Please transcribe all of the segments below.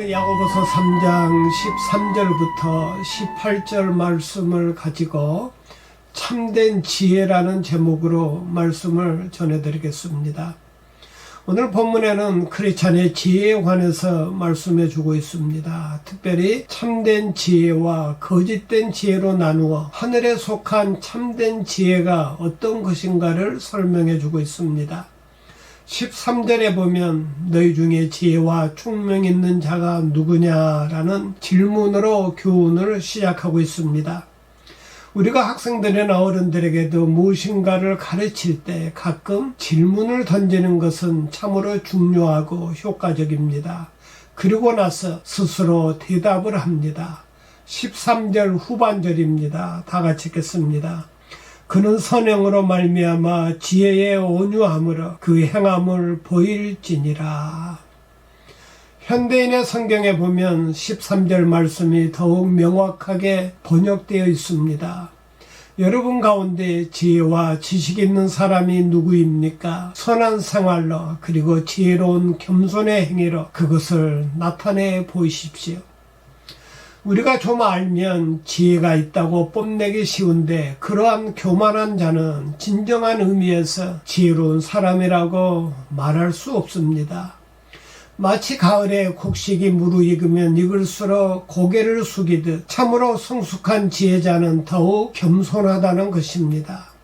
오늘은 야고보서 3장 13절부터 18절 말씀을 가지고 참된 지혜라는 제목으로 말씀을 전해드리겠습니다. 오늘 본문에는 크리스찬의 지혜에 관해서 말씀해 주고 있습니다. 특별히 참된 지혜와 거짓된 지혜로 나누어 하늘에 속한 참된 지혜가 어떤 것인가를 설명해 주고 있습니다. 13절에 보면 너희 중에 지혜와 총명 있는 자가 누구냐라는 질문으로 교훈을 시작하고 있습니다. 우리가 학생들이나 어른들에게도 무엇인가를 가르칠 때 가끔 질문을 던지는 것은 참으로 중요하고 효과적입니다. 그리고 나서 스스로 대답을 합니다. 13절 후반절입니다. 다 같이 읽겠습니다. 그는 선행으로 말미암아 지혜의 온유함으로 그 행함을 보일지니라. 현대인의 성경에 보면 13절 말씀이 더욱 명확하게 번역되어 있습니다. 여러분 가운데 지혜와 지식 있는 사람이 누구입니까? 선한 생활로 그리고 지혜로운 겸손의 행위로 그것을 나타내 보이십시오. 우리가 좀 알면 지혜가 있다고 뽐내기 쉬운데 그러한 교만한 자는 진정한 의미에서 지혜로운 사람이라고 말할 수 없습니다. 마치 가을에 곡식이 무르익으면 익을수록 고개를 숙이듯 참으로 성숙한 지혜자는 더욱 겸손하다는 것입니다.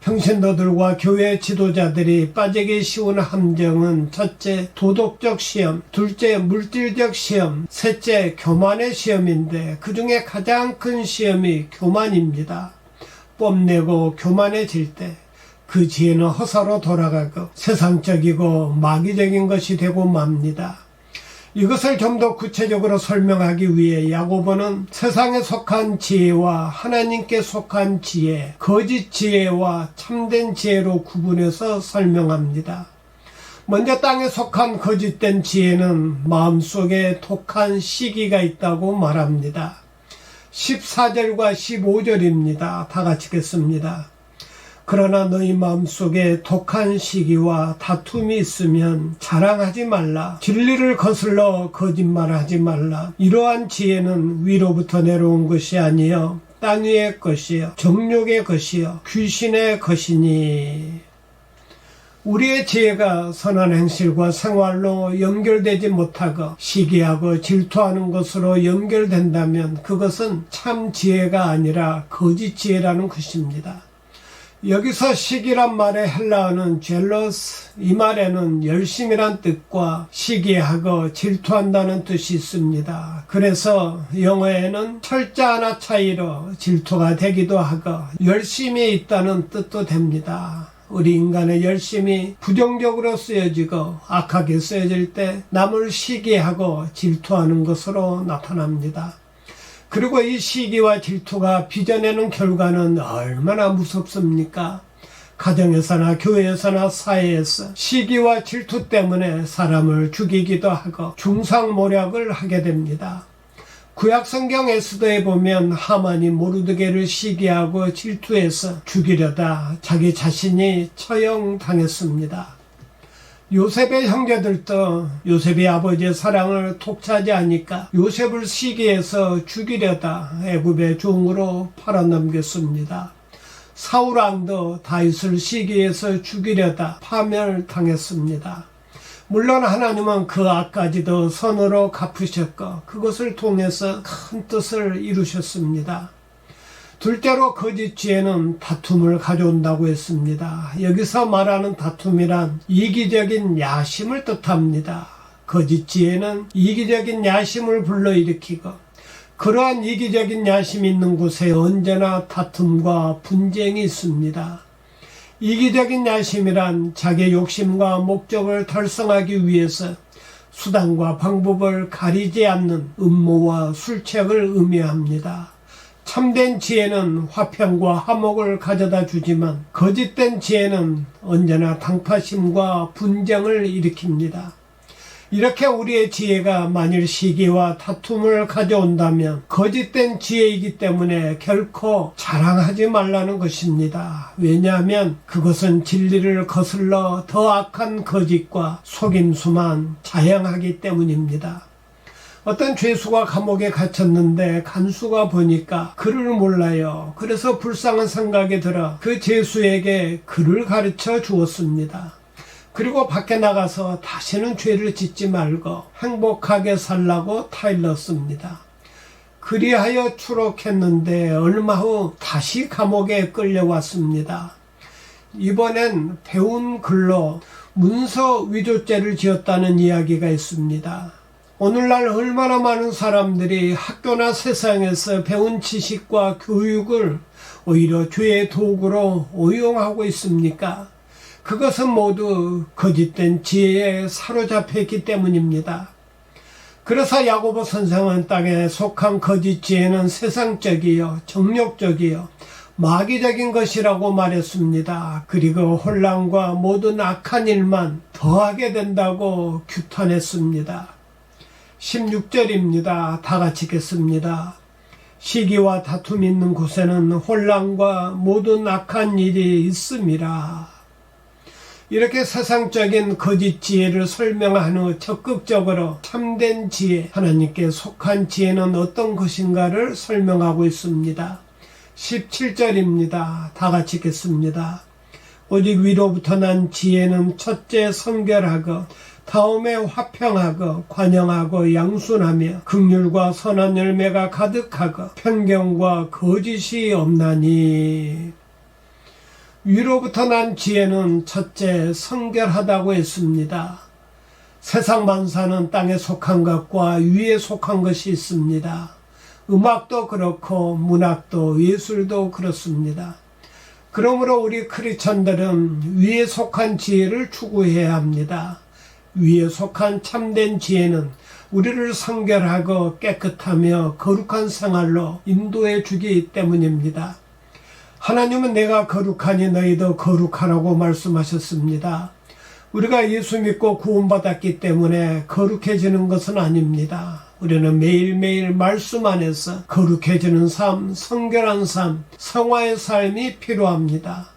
평신도들과 교회 지도자들이 빠지기 쉬운 함정은 첫째, 도덕적 시험, 둘째, 물질적 시험, 셋째, 교만의 시험인데 그 중에 가장 큰 시험이 교만입니다. 뽐내고 교만해질 때 그 지혜는 허사로 돌아가고 세상적이고 마귀적인 것이 되고 맙니다. 이것을 좀 더 구체적으로 설명하기 위해 야고보는 세상에 속한 지혜와 하나님께 속한 지혜, 거짓 지혜와 참된 지혜로 구분해서 설명합니다. 먼저 땅에 속한 거짓된 지혜는 마음속에 독한 시기가 있다고 말합니다. 14절과 15절입니다. 다 같이 읽겠습니다. 그러나 너희 마음속에 독한 시기와 다툼이 있으면 자랑하지 말라. 진리를 거슬러 거짓말하지 말라. 이러한 지혜는 위로부터 내려온 것이 아니요 땅 위의 것이요 정욕의 것이요 귀신의 것이니. 우리의 지혜가 선한 행실과 생활로 연결되지 못하고 시기하고 질투하는 것으로 연결된다면 그것은 참 지혜가 아니라 거짓 지혜라는 것입니다. 여기서 시기란 말의 헬라어는 jealous, 이 말에는 열심이란 뜻과 시기하고 질투한다는 뜻이 있습니다. 그래서 영어에는 철자 하나 차이로 질투가 되기도 하고 열심이 있다는 뜻도 됩니다. 우리 인간의 열심이 부정적으로 쓰여지고 악하게 쓰여질 때 남을 시기하고 질투하는 것으로 나타납니다. 그리고 이 시기와 질투가 빚어내는 결과는 얼마나 무섭습니까? 가정에서나 교회에서나 사회에서 시기와 질투 때문에 사람을 죽이기도 하고 중상모략을 하게 됩니다. 구약성경 에스더에 보면 하만이 모르드게를 시기하고 질투해서 죽이려다 자기 자신이 처형당했습니다. 요셉의 형제들도 요셉의 아버지의 사랑을 독차지하니까 요셉을 시기해서 죽이려다 애굽의 종으로 팔아넘겼습니다. 사울왕도 다윗을 시기해서 죽이려다 파멸당했습니다. 물론 하나님은 그 악까지도 선으로 갚으셨고 그것을 통해서 큰 뜻을 이루셨습니다. 둘째로 거짓 지혜는 다툼을 가져온다고 했습니다. 여기서 말하는 다툼이란 이기적인 야심을 뜻합니다. 거짓 지혜는 이기적인 야심을 불러일으키고 그러한 이기적인 야심이 있는 곳에 언제나 다툼과 분쟁이 있습니다. 이기적인 야심이란 자기의 욕심과 목적을 달성하기 위해서 수단과 방법을 가리지 않는 음모와 술책을 의미합니다. 참된 지혜는 화평과 화목을 가져다 주지만 거짓된 지혜는 언제나 당파심과 분쟁을 일으킵니다. 이렇게 우리의 지혜가 만일 시기와 다툼을 가져온다면 거짓된 지혜이기 때문에 결코 자랑하지 말라는 것입니다. 왜냐하면 그것은 진리를 거슬러 더 악한 거짓과 속임수만 자행하기 때문입니다. 어떤 죄수가 감옥에 갇혔는데 간수가 보니까 글을 몰라요. 그래서 불쌍한 생각이 들어 그 죄수에게 글을 가르쳐 주었습니다. 그리고 밖에 나가서 다시는 죄를 짓지 말고 행복하게 살라고 타일렀습니다. 그리하여 추록했는데 얼마 후 다시 감옥에 끌려왔습니다. 이번엔 배운 글로 문서 위조죄를 지었다는 이야기가 있습니다. 오늘날 얼마나 많은 사람들이 학교나 세상에서 배운 지식과 교육을 오히려 죄의 도구로 오용하고 있습니까? 그것은 모두 거짓된 지혜에 사로잡혀 있기 때문입니다. 그래서 야고보 선생은 땅에 속한 거짓 지혜는 세상적이요, 정욕적이요, 마귀적인 것이라고 말했습니다. 그리고 혼란과 모든 악한 일만 더하게 된다고 규탄했습니다. 16절입니다. 다 같이 읽겠습니다. 시기와 다툼이 있는 곳에는 혼란과 모든 악한 일이 있음이라. 이렇게 세상적인 거짓 지혜를 설명한 후 적극적으로 참된 지혜, 하나님께 속한 지혜는 어떤 것인가를 설명하고 있습니다. 17절입니다. 다 같이 읽겠습니다. 오직 위로부터 난 지혜는 첫째 성결하고 다음에 화평하고 관영하고 양순하며 긍휼과 선한 열매가 가득하고 편견과 거짓이 없나니. 위로부터 난 지혜는 첫째 성결하다고 했습니다. 세상 만사는 땅에 속한 것과 위에 속한 것이 있습니다. 음악도 그렇고 문학도 예술도 그렇습니다. 그러므로 우리 크리스천들은 위에 속한 지혜를 추구해야 합니다. 위에 속한 참된 지혜는 우리를 성결하고 깨끗하며 거룩한 생활로 인도해 주기 때문입니다. 하나님은 내가 거룩하니 너희도 거룩하라고 말씀하셨습니다. 우리가 예수 믿고 구원받았기 때문에 거룩해지는 것은 아닙니다. 우리는 매일매일 말씀 안에서 거룩해지는 삶, 성결한 삶, 성화의 삶이 필요합니다.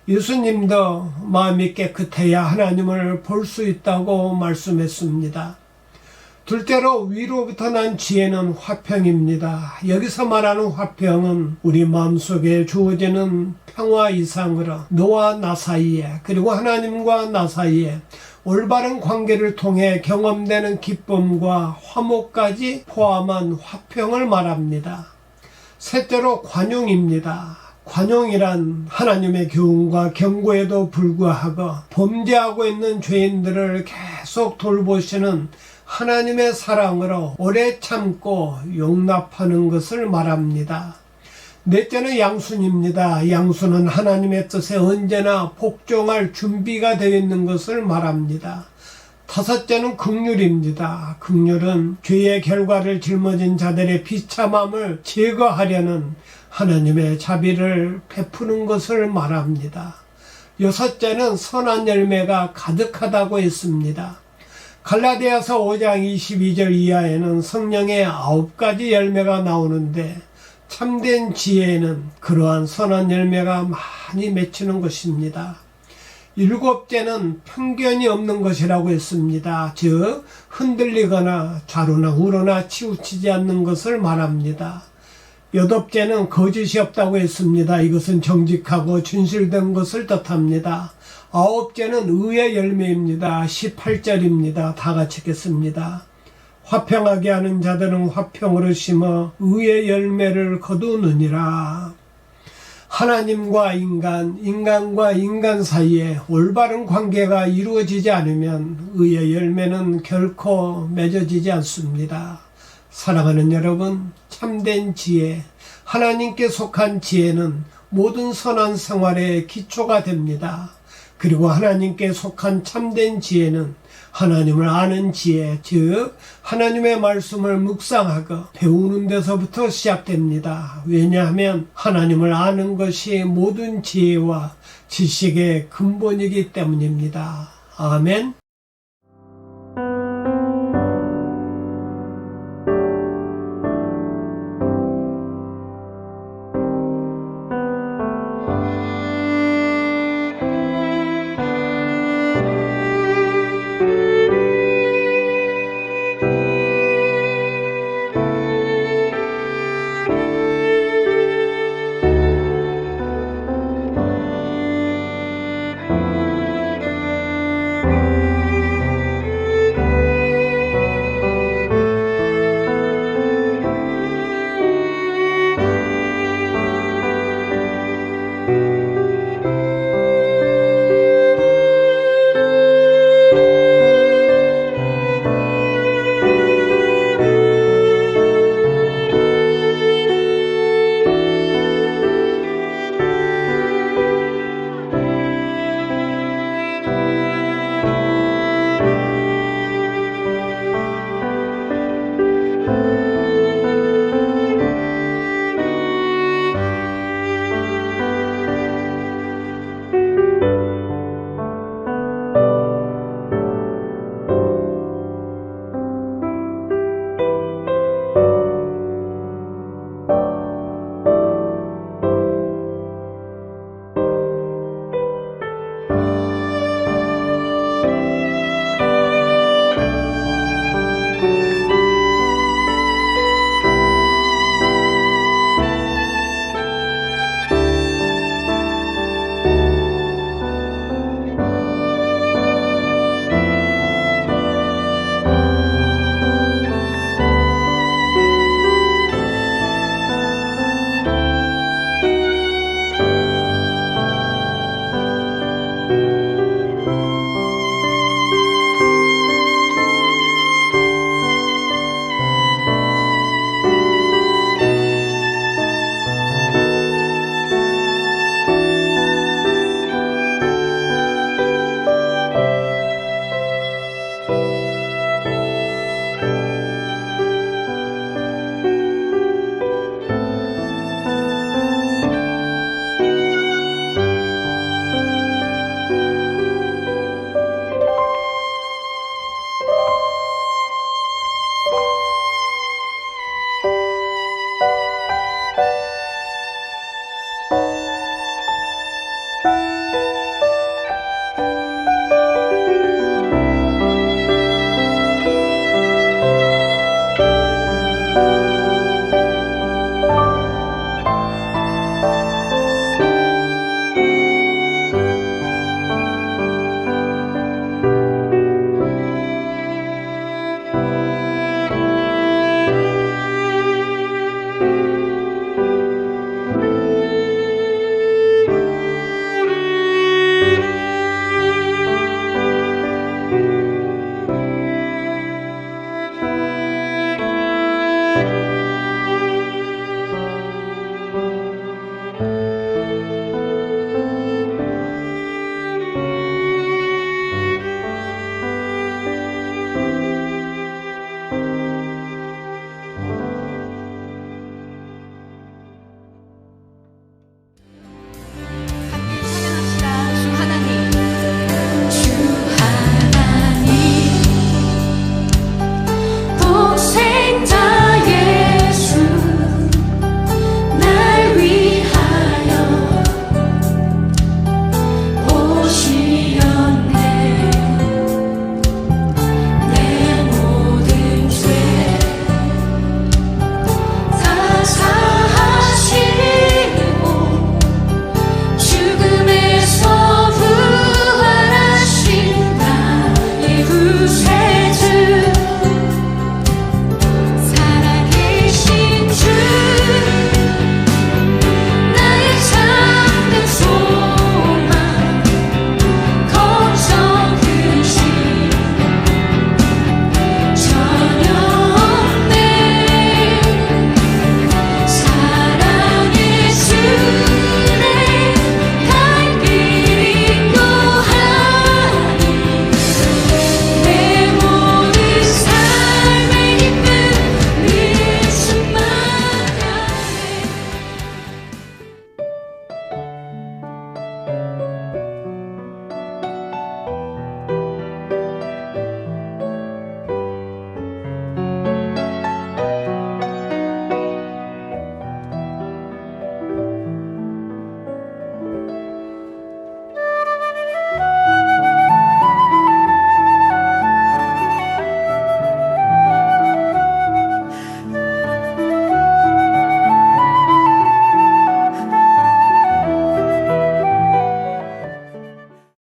예수님도 마음이 깨끗해야 하나님을 볼 수 있다고 말씀했습니다. 둘째로 위로부터 난 지혜는 화평입니다. 여기서 말하는 화평은 우리 마음속에 주어지는 평화 이상으로 너와 나 사이에 그리고 하나님과 나 사이에 올바른 관계를 통해 경험되는 기쁨과 화목까지 포함한 화평을 말합니다. 셋째로 관용입니다. 관용이란 하나님의 교훈과 경고에도 불구하고 범죄하고 있는 죄인들을 계속 돌보시는 하나님의 사랑으로 오래 참고 용납하는 것을 말합니다. 넷째는 양순입니다. 양순은 하나님의 뜻에 언제나 복종할 준비가 되어 있는 것을 말합니다. 다섯째는 긍휼입니다. 긍휼은 죄의 결과를 짊어진 자들의 비참함을 제거하려는 하나님의 자비를 베푸는 것을 말합니다. 여섯째는 선한 열매가 가득하다고 했습니다. 갈라디아서 5장 22절 이하에는 성령의 9가지 열매가 나오는데 참된 지혜는 그러한 선한 열매가 많이 맺히는 것입니다. 일곱째는 편견이 없는 것이라고 했습니다. 즉 흔들리거나 좌로나 우로나 치우치지 않는 것을 말합니다. 여덟째는 거짓이 없다고 했습니다. 이것은 정직하고 진실된 것을 뜻합니다. 아홉째는 의의 열매입니다. 18절입니다. 다 같이 읽겠습니다. 화평하게 하는 자들은 화평으로 심어 의의 열매를 거두느니라. 하나님과 인간, 인간과 인간 사이에 올바른 관계가 이루어지지 않으면 의의 열매는 결코 맺어지지 않습니다. 사랑하는 여러분, 참된 지혜, 하나님께 속한 지혜는 모든 선한 생활의 기초가 됩니다. 그리고 하나님께 속한 참된 지혜는 하나님을 아는 지혜, 즉 하나님의 말씀을 묵상하고 배우는 데서부터 시작됩니다. 왜냐하면 하나님을 아는 것이 모든 지혜와 지식의 근본이기 때문입니다. 아멘.